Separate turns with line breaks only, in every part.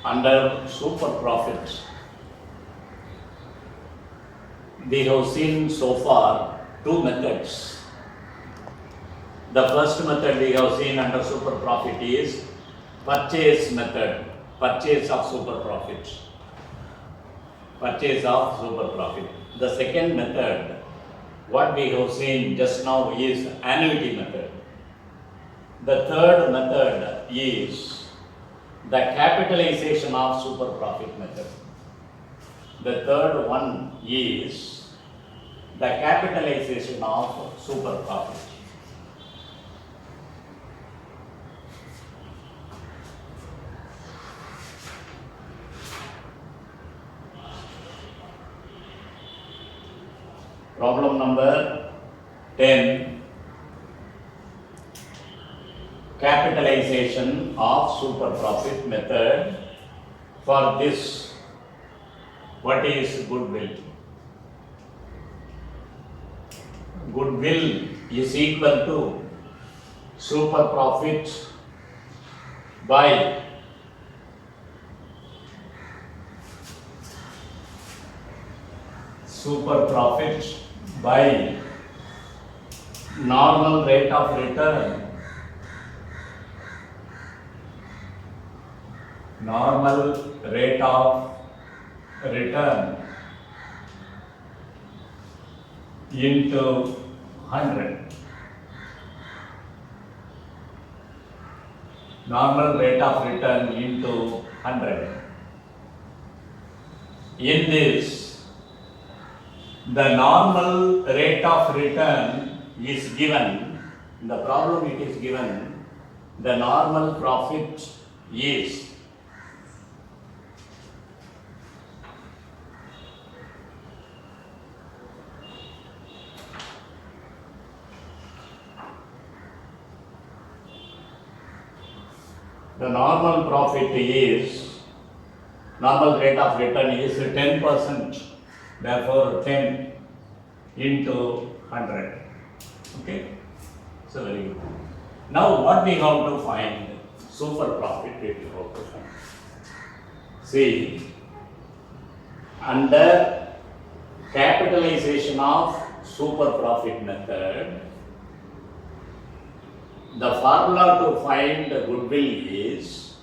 Under super profits, we have seen so far two methods. The first method we have seen under super profit is purchase method, purchase of super profits. Purchase of super profit. The second method, what we have seen just now, is annuity method. The third method is the capitalization of super profit method. The third one is the capitalization of super profit. Problem number 10. Capitalization of super profit method. For this, what is goodwill? Goodwill is equal to super profit by super profit by normal rate of return. Normal rate of return into 100. Normal rate of return into 100. In this, the normal rate of return is given, in the problem it is given, the normal profit is normal rate of return is 10%, therefore 10 into 100. Okay, so very good. Now what we have to find? Super profit we have to find. See, under capitalization of super profit method, the formula to find goodwill is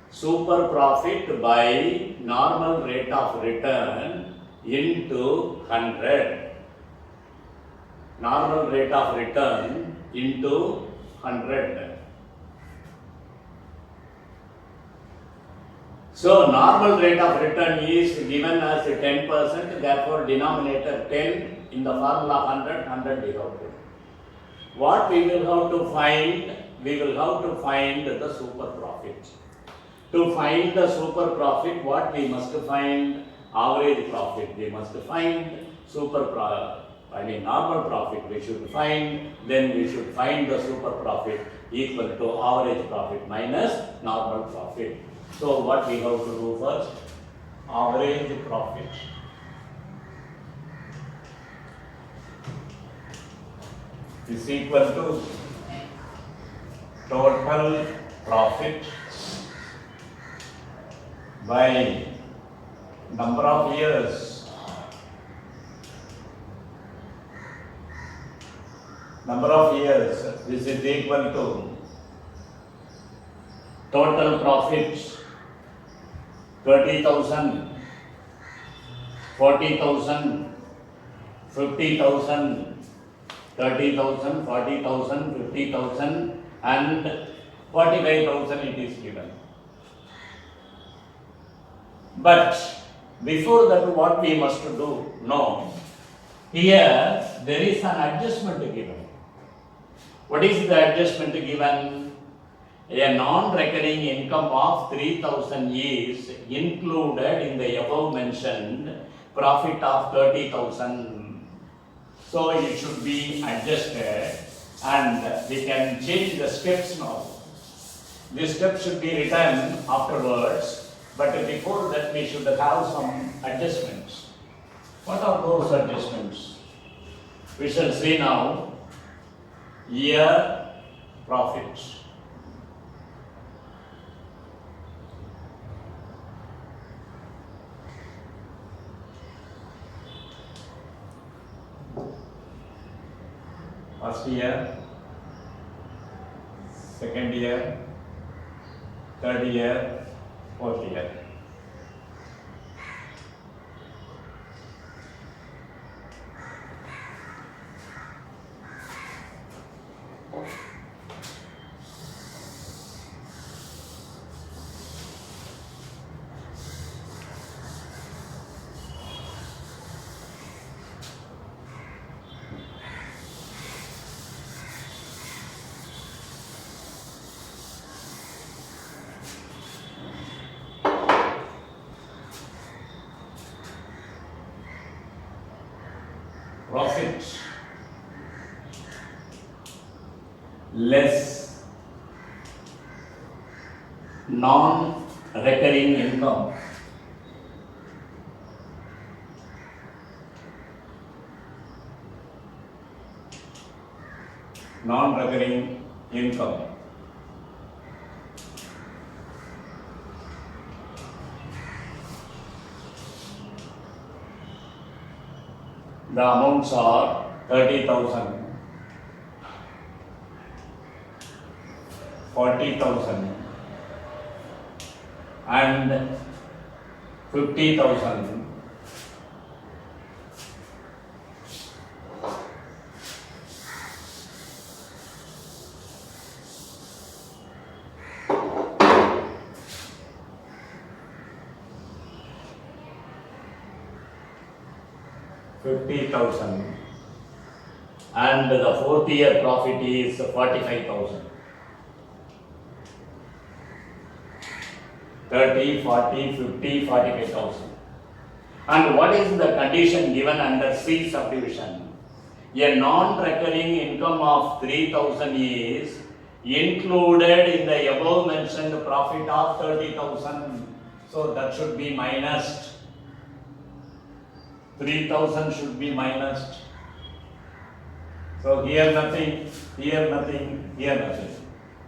super profit by normal rate of return into 100. Normal rate of return into 100. So normal rate of return is given as 10%, therefore denominator 10, in the formula 100, 100 we have to. What we will have to find? We will have to find the super profit. To find the super profit, what we must find? Average profit. We must find normal profit we should find, then we should find the super profit equal to average profit minus normal profit. So what we have to do first? Average profit is equal to total profit by number of years. Number of years, this is equal to total profit 30,000, 40,000, 50,000, 30,000, 40,000, 50,000 and 45,000 it is given. But before that, what we must do? No. Here there is an adjustment given. What is the adjustment given? A non-recurring income of 3,000 is included in the above mentioned profit of 30,000. So it should be adjusted and we can change the steps now. This step should be written afterwards, but before that we should have some adjustments. What are those adjustments? We shall see now. Year profits. First year, second year, third year, fourth year. Profit less non-recurring income the amounts are 30,000, 40,000 and 50,000. And the fourth year profit is 45,000. 30, 40, 50, 45,000. And what is the condition given under C subdivision? A non-recurring income of 3,000 is included in the above mentioned profit of 30,000. So that should be minused. 3,000 should be minused. So here nothing, here nothing, here nothing.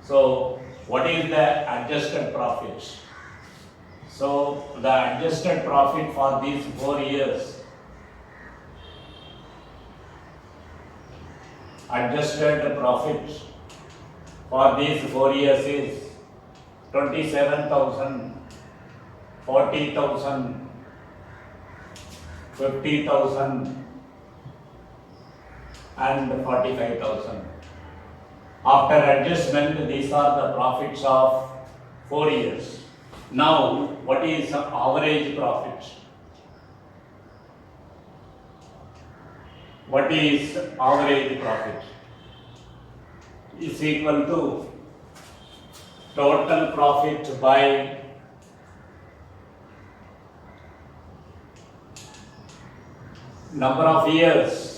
So what is the adjusted profit? So the adjusted profit for these 4 years, adjusted profit for these 4 years is 27,000, 40,000, 50,000 and 45,000. After adjustment, these are the profits of 4 years. Now, what is average profit? What is average profit? Is equal to total profit by number of years.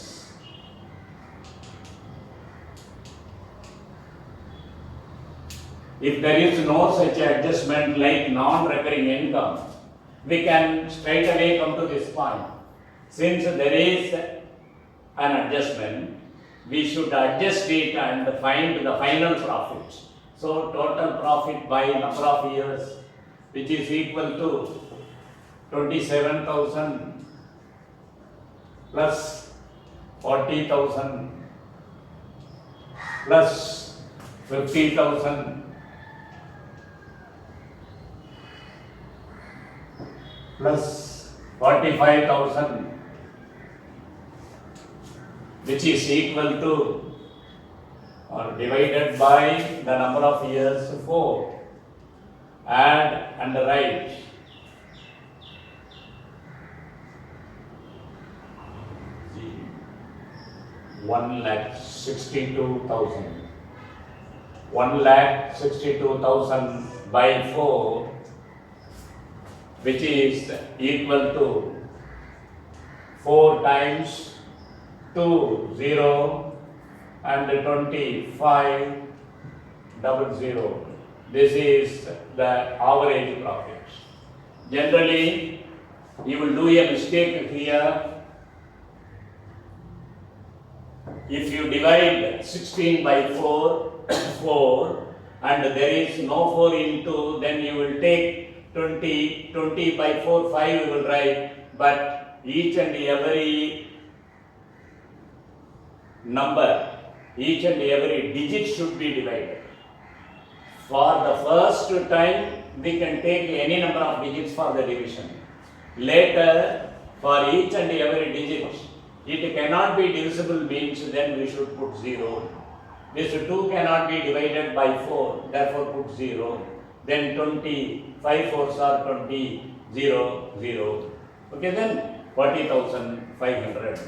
If there is no such adjustment like non-recurring income, we can straight away come to this point. Since there is an adjustment, we should adjust it and find the final profit. So total profit by number of years, which is equal to 27,000 plus 40,000 plus 50,000 plus 45,000, which is equal to or divided by the number of years 4. Add and write. One lakh 62,000. 1,62,000 by 4, which is equal to 4 times 2, 0 and 25,000. This is the average profit. Generally, you will do a mistake here. If you divide 16 by 4, 4 and there is no 4 into, then you will take 20, 20 by 4, 5 you will write, but each and every number each and every digit should be divided. For the first time, we can take any number of digits for the division. Later, for each and every digit, it cannot be divisible means then we should put 0. This 2 cannot be divided by 4, therefore put 0. Then 20, 5 fours are 20, 0, 0. Okay, then 40,500.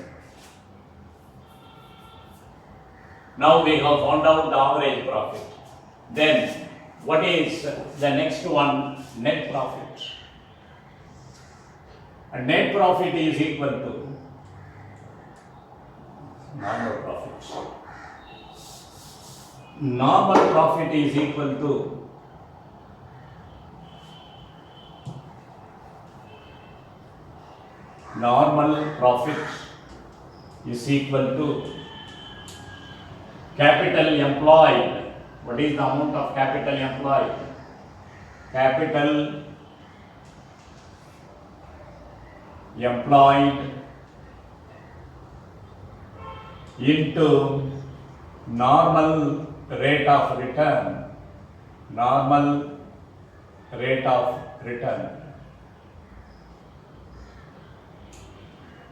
Now we have found out the average profit. Then what is the next one? Net profit. And net profit is equal to normal profit. Normal profit is equal to capital employed. What is the amount of capital employed? Capital employed into normal rate of return. Normal rate of return.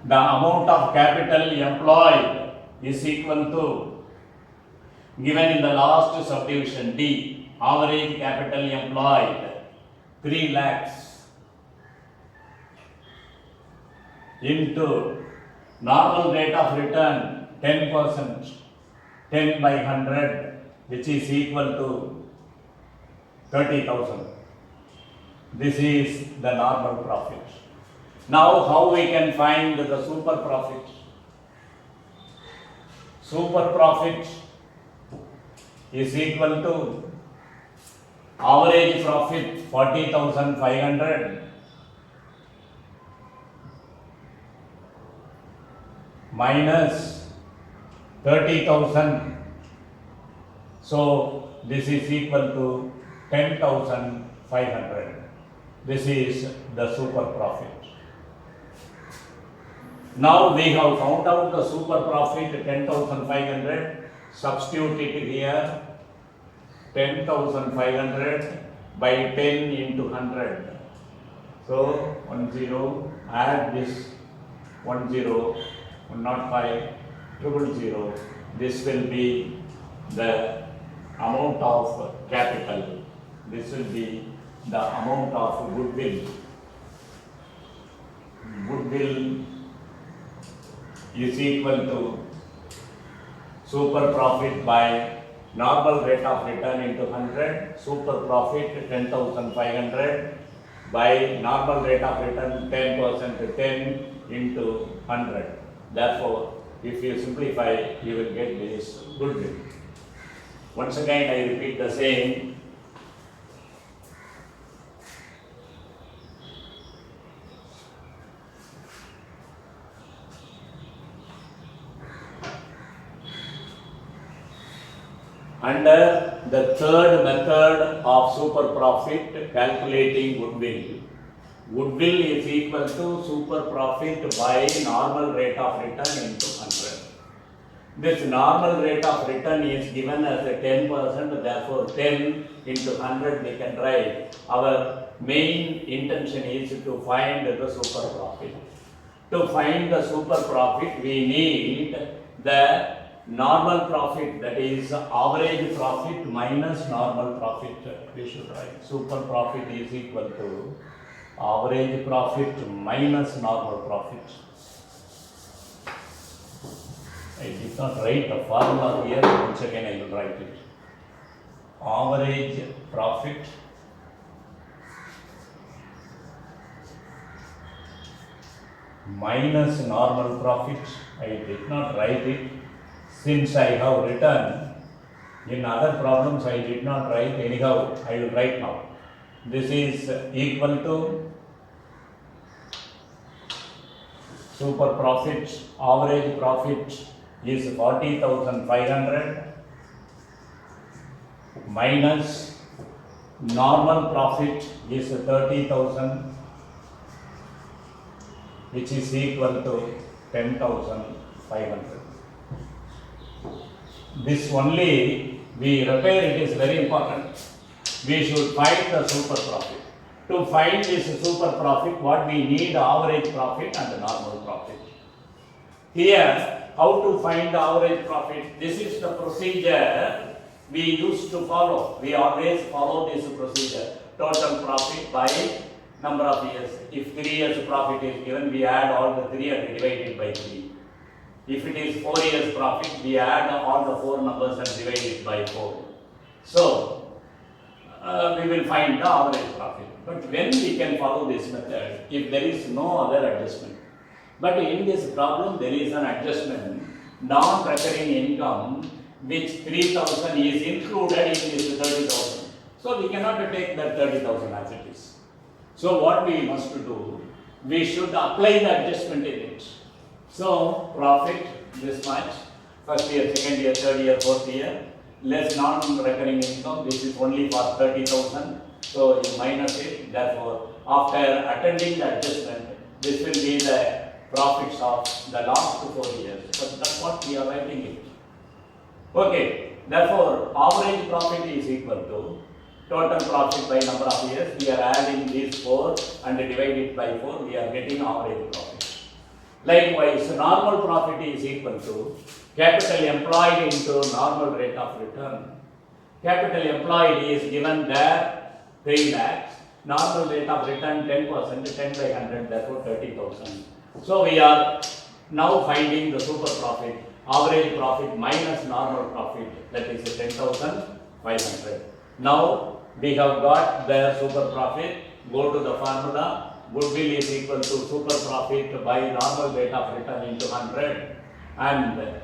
The amount of capital employed is equal to, given in the last subdivision D, average capital employed 3 lakhs into normal rate of return 10%, 10 by 100, which is equal to 30,000. This is the normal profit. Now how we can find the super profit? Super profit is equal to average profit 40,500 minus 30,000. So this is equal to 10,500. This is the super profit. Now we have found out the super profit 10,500. Substitute it here. 10,500 by 10 into 100. So 10, add this 10, 105, 000. This will be the amount of capital. This will be the amount of goodwill. Goodwill is equal to super profit by normal rate of return into 100, super profit 10,500 by normal rate of return 10%, 10 into 100. Therefore, if you simplify, you will get this goodwill. Once again, I repeat the same. Under the third method of super profit, calculating goodwill. Goodwill is equal to super profit by normal rate of return into 100. This normal rate of return is given as a 10%, therefore 10 into 100 we can write. Our main intention is to find the super profit. To find the super profit, we need the normal profit, that is average profit minus normal profit. We should write super profit is equal to average profit minus normal profit. I did not write the formula here, once again I will write it. Average profit minus normal profit. I did not write it since I have written. In other problems I did not write, anyhow I will write now. This is equal to super profit, average profit is 40,500 minus normal profit is 30,000, which is equal to 10,500. this only we repair, it is very important. We should find the super profit. To find this super profit, what we need, average profit and normal profit. Here, how to find the average profit? This is the procedure we used to follow. We always follow this procedure. Total profit by number of years. If 3 years profit is given, we add all the 3 and divide it by 3. If it is 4 years profit, we add all the 4 numbers and divide it by 4. So, we will find the average profit. But when we can follow this method, if there is no other adjustment. But in this problem, there is an adjustment, non-recurring income, which 3,000 is included in this 30,000. So, we cannot take that 30,000 as it is. So, what we must do, we should apply the adjustment in it. So, profit this much, first year, second year, third year, fourth year, less non-recurring income, this is only for 30,000. So, you minus it, therefore, after attending the adjustment, this will be the profits of the last 4 years. But that's what we are writing it. Okay, therefore, average profit is equal to total profit by number of years. We are adding these 4 and divide it by 4, we are getting average profit. Likewise, normal profit is equal to capital employed into normal rate of return. Capital employed is given there 3 lakhs, normal rate of return 10%, 10 by 100, therefore 30,000. So we are now finding the super profit, average profit minus normal profit, that is 10,500. Now we have got the super profit, go to the formula. Goodwill is equal to super profit by normal rate of return into 100, and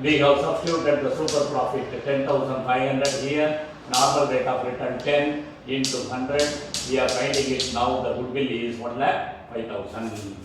we have substituted the super profit 10,500 here, normal rate of return 10 into 100, we are finding it now, the goodwill is 1,05,000.